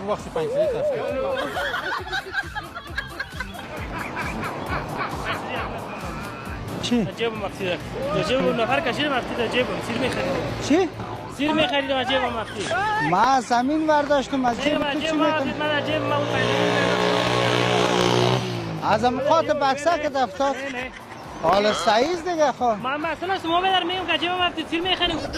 همون وقتی 500 تا چی؟ جیبم مقصود جیبم نفر کشید مقصود جیبم سیر می‌خرید چی؟ سیر می‌خریدم از جیبم مقصود ما زمین برداشتم از جیب تو چی میکنی؟ من از جیبم ما از امقاط بکسه که دفتاد حالا سعیز دیگه خواه ما مثلا شما بدر میگم که جیبم مقصود سیر می‌خریم من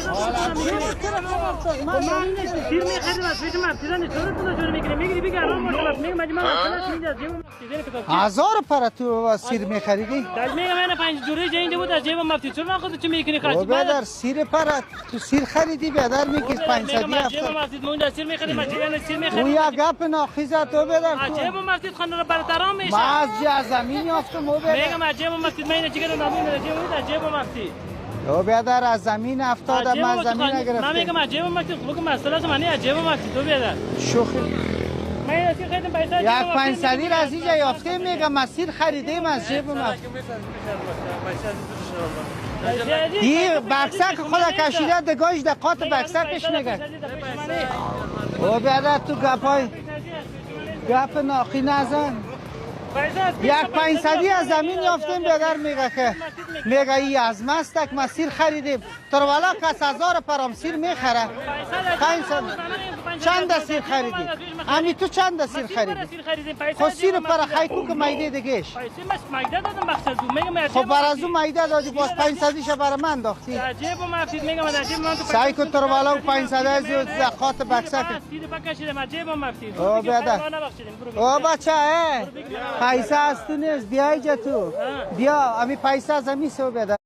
سیر می‌خریم از جیبم مقصود نیست تو می‌گیری میگیری بگی الان مشکل میگم من مثلا اینجا جیبم مقصود هزار پر تو سیر میخریدی؟ داش میگم من 5 جوری اینجا بود از جیبم مقصود چون خودت چی می‌کنی او خاص بیادر سیر پر تو سیر خریدی بیادر میگید 500 جیبم مقصود مونده سیر می‌خریم از جیبم سیر او می‌خریم یا گپ ناخیزه تو بیادر از جیبم مقصود خانه رو برترام میشه ما از جه زمین یافتم او بیادر میگم از جیبم مقصود من چیکار نمی‌کنم از جیبم مقصود او بیادر از زمین افتاد ما زمین من نگرفتم میگم از جیبم مقصود بگم مسئله من از جیبم مقصود تو بیادر شوخی من از این خیلی پیسه یک 500 از اینجا یافته میگم مسیر خریدیم از جیب ما دی بکسه که خدا کشیده دگاهش دقات بکسه کش میگه او بیادر تو گپ ناخی نزن یک 500 از زمین یافتیم بیادر میگه که میگه ای از مستک مسیر خریدیم تر والا کس 1000 پرام سیر میخره 500 چند سیر خریدی؟ امی تو چند سیر خریدی؟ خب سیر پر خیکو که میده دیگهش مایده دادم مقصد میگم خب بر از اون میده دادی باز 500 برای من انداختی جیبم مقصود میگم از جیبم من سعی کن تر والا 500 از زکات بکسه که سیر بکشیدم از جیبم مقصود او بیادر او بچه پیسه از تو نیست بیا اینجا تو بیا امی پیسه از امی سو بیادر